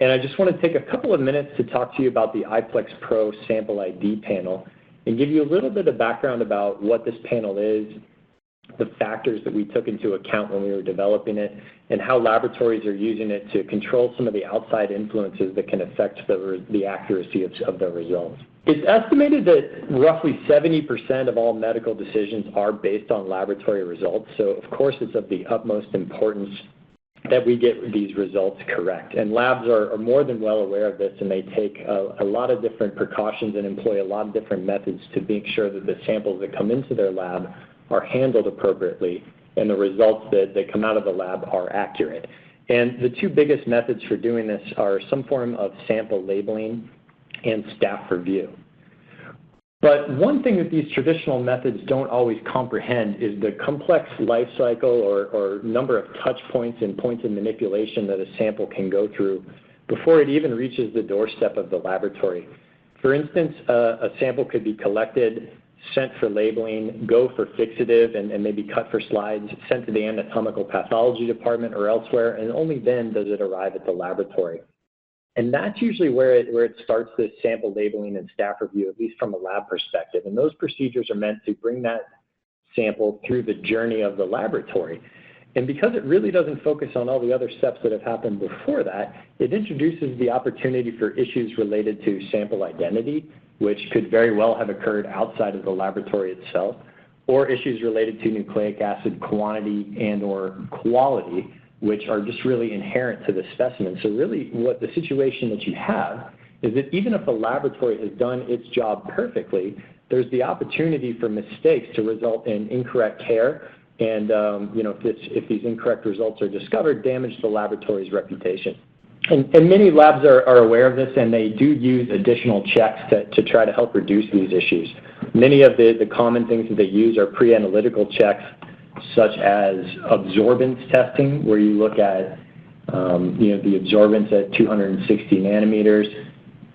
And I just want to take a couple of minutes to talk to you about the iPlex Pro Sample ID panel and give you a little bit of background about what this panel is, the factors that we took into account when we were developing it, and how laboratories are using it to control some of the outside influences that can affect the accuracy of the results. It's estimated that roughly 70% of all medical decisions are based on laboratory results, so of course it's of the utmost importance that we get these results correct. And labs are more than well aware of this, and they take a lot of different precautions and employ a lot of different methods to make sure that the samples that come into their lab are handled appropriately and the results that come out of the lab are accurate. And the two biggest methods for doing this are some form of sample labeling and staff review. But one thing that these traditional methods don't always comprehend is the complex life cycle or number of touch points and points of manipulation that a sample can go through before it even reaches the doorstep of the laboratory. For instance, a sample could be collected, sent for labeling, go for fixative and maybe cut for slides, sent to the anatomical pathology department or elsewhere, and only then does it arrive at the laboratory. And that's usually where it starts this sample labeling and staff review, at least from a lab perspective. And those procedures are meant to bring that sample through the journey of the laboratory. And because it really doesn't focus on all the other steps that have happened before that, it introduces the opportunity for issues related to sample identity, which could very well have occurred outside of the laboratory itself, or issues related to nucleic acid quantity and or quality, which are just really inherent to the specimen. So really what the situation that you have is that even if the laboratory has done its job perfectly, there's the opportunity for mistakes to result in incorrect care and if these incorrect results are discovered, damage the laboratory's reputation. And many labs are aware of this, and they do use additional checks to try to help reduce these issues. Many of the common things that they use are pre-analytical checks, such as absorbance testing, where you look at the absorbance at 260 nanometers.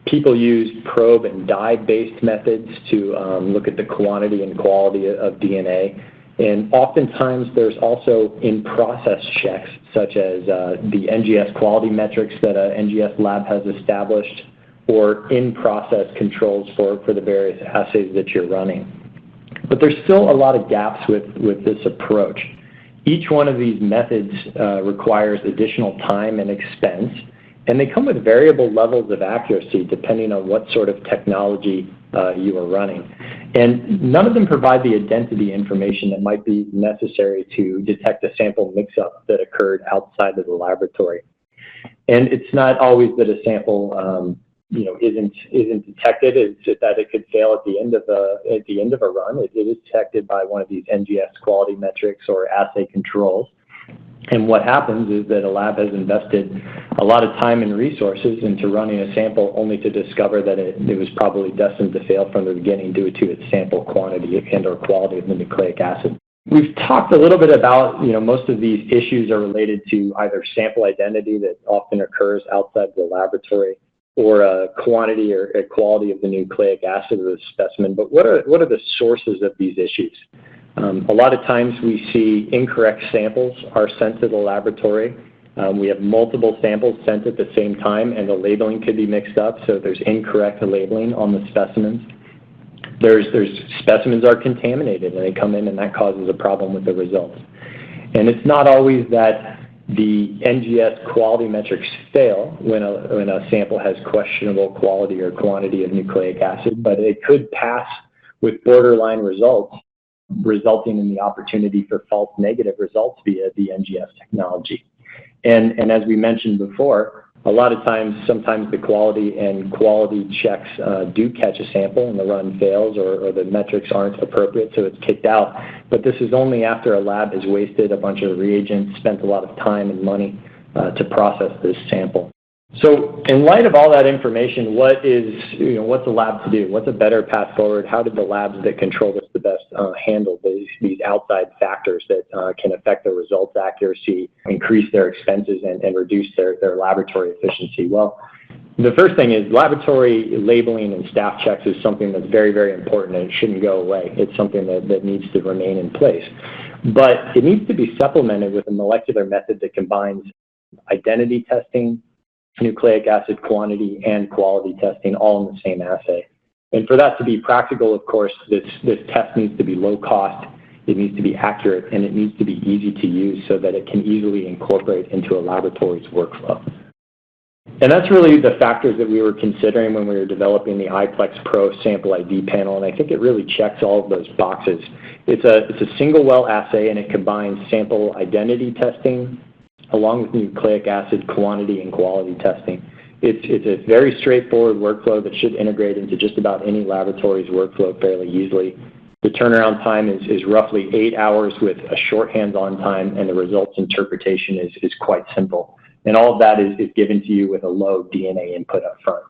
People use probe and dye-based methods to look at the quantity and quality of DNA. And oftentimes there's also in-process checks, such as the NGS quality metrics that an NGS lab has established, or in-process controls for the various assays that you're running. But there's still a lot of gaps with this approach. Each one of these methods requires additional time and expense, and they come with variable levels of accuracy depending on what sort of technology you are running. And none of them provide the identity information that might be necessary to detect a sample mix-up that occurred outside of the laboratory. And it's not always that a sample isn't detected. It's just that it could fail at the end of a run. It is detected by one of these NGS quality metrics or assay controls. And what happens is that a lab has invested a lot of time and resources into running a sample only to discover that it was probably destined to fail from the beginning due to its sample quantity and or quality of the nucleic acid. We've talked a little bit about, most of these issues are related to either sample identity that often occurs outside the laboratory, or quantity or quality of the nucleic acid of the specimen. But what are the sources of these issues? A lot of times we see incorrect samples are sent to the laboratory. We have multiple samples sent at the same time, and the labeling could be mixed up, so there's incorrect labeling on the specimens. There's specimens are contaminated, and they come in, and that causes a problem with the results. And it's not always that the NGS quality metrics fail when a sample has questionable quality or quantity of nucleic acid, but it could pass with borderline results, resulting in the opportunity for false negative results via the NGS technology. And as we mentioned before, a lot of times, sometimes the quality checks do catch a sample and the run fails, or the metrics aren't appropriate, so it's kicked out. But this is only after a lab has wasted a bunch of reagents, spent a lot of time and money to process this sample. So in light of all that information, what's a lab to do? What's a better path forward? How did the labs that control this the best handle these outside factors that can affect the results accuracy, increase their expenses, and reduce their laboratory efficiency? Well, the first thing is laboratory labeling and staff checks is something that's very, very important, and it shouldn't go away. It's something that needs to remain in place. But it needs to be supplemented with a molecular method that combines identity testing, nucleic acid quantity and quality testing all in the same assay. And for that to be practical, of course, this test needs to be low cost, it needs to be accurate, and it needs to be easy to use so that it can easily incorporate into a laboratory's workflow. And that's really the factors that we were considering when we were developing the iPlex Pro sample ID panel, and I think it really checks all of those boxes. It's a single well assay, and it combines sample identity testing along with nucleic acid quantity and quality testing. It's a very straightforward workflow that should integrate into just about any laboratory's workflow fairly easily. The turnaround time is roughly 8 hours with a short hands-on time, and the results interpretation is quite simple. And all of that is given to you with a low DNA input up front.